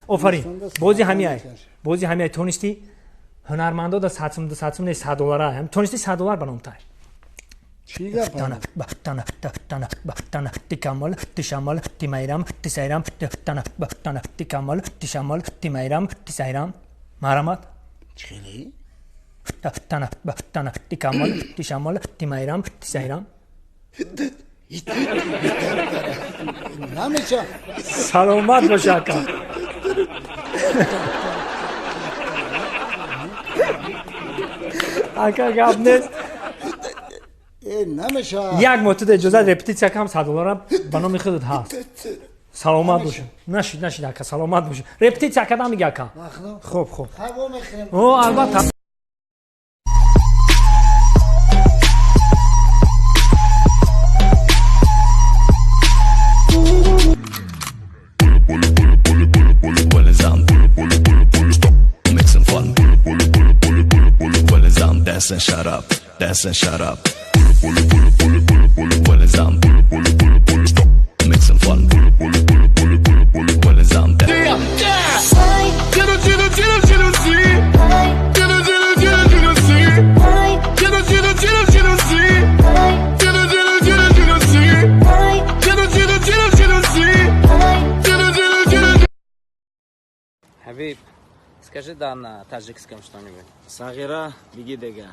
آفرین بازی همیه تونستی هنرمندا دا ساعتم $100 هم تونستی $100 بنام تای چی گفتم؟ تانا تکامل تشامل تیمایرام تسایرام تانا تکامل تشامل تیمایرام تسایرام مرامات چی؟ تانا تکامل تشامل تیمایرام تسایرام نمیشه سلامت باش آقا آقا گپ نیست نمیشه یک مدت اجازه رپتیسیا کم $100 به نام خودت هست سلامت باش نشید آقا سلامت باش رپتیسیا کردم دیگه آقا خوب هوا میخریم او البته Dance and shut up, dance and shut up. Well, it's on. Make some fun. Well, it's on. Хабиб, скажи да на таджикском что-нибудь. Сагира, беги дега.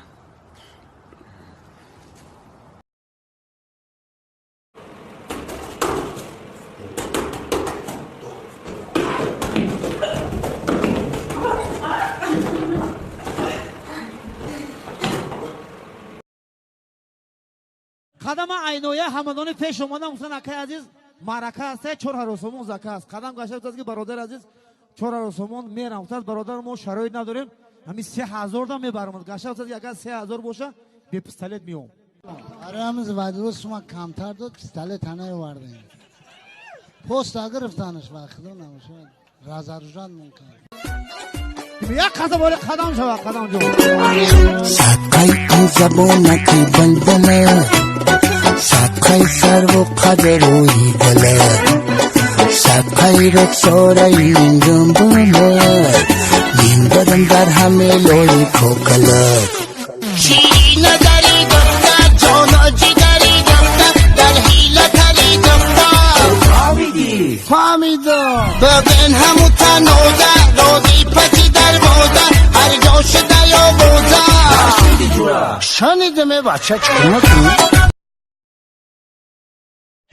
قدم عینویه همدان پیش اومدم گفتن اکای عزیز معرکه است 4 هراسمون زکه است قدم گشت که برادر عزیز 4 هراسمون میرم گفتن برادر ما شرایط نداریم همین 3000 تا میبرم گشت که اگر 3000 باشه به پیستولت میوم آره همز ودروس ما کمتر داد پیستولت تنه وردیم پست گرفتنش وقت نمیشه رازرجان ممکن یک قدم بالا قدم شو قدم جو صدقه زبانك بلبله صدقه سر و قدر و ایدله صدقه رخساره این جنباله نیم بدم در همه لوی کوکله شیرین داری دختر جانا جگری دختر در حیله تری دختر فهمیدم ببین همو تنوده رازی پتی در موده هر جا شده یا بوده شنیدم بچه چکنه کنی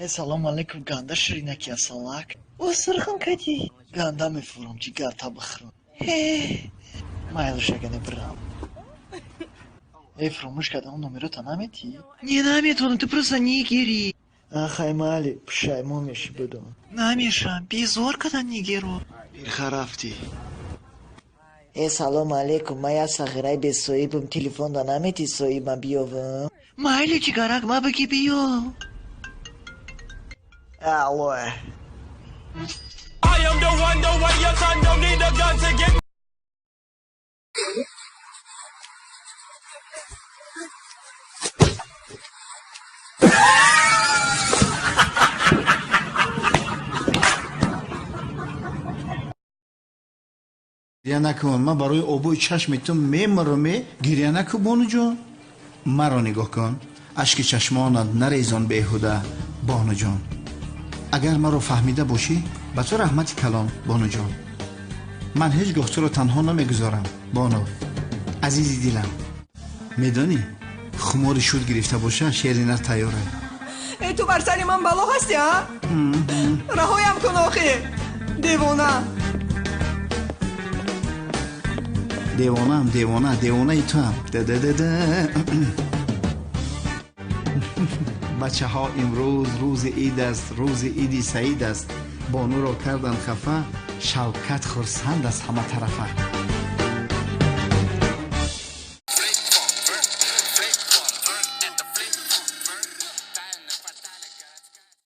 Salam alaikum ganda şirinek yasalak. O sırkın kati. Ganda mefurum cigar tabıkhrum. Maylı şagane bram. Фрумыш, когда он номер это намети? Не намет он, ты просто не гери. Ах, Аймали, пшай, момеш буду. Намеша, безор, когда не геру. Харафти. Салам алейкум, моя сагирай без соибым телефонда намети соиба биовым. Майли чигарак, ма баки био. Алло. I am the one your son don't need a gun to get. گریه نکن من برای آبوی چشم تو میمرم گریه نکن بانو جان مرا نگاه کن اشک چشمانت نریزان بیهوده بانو جان اگر مرا فهمیده باشی به تو رحمت کلام بانو جان من هیچگاه تو رو تنها نمیگذارم بانو عزیزی دلم میدانی خمار شود گرفته باشه شیرینه تیاره تو بر سر من بلا هستی ها؟ رهایم کن آخه دیوانه دیوانه ای تو هم بچه ها امروز روز عید است روز عیدی سعید است بانو را کردن خفه شوکت خرسند از همه طرفه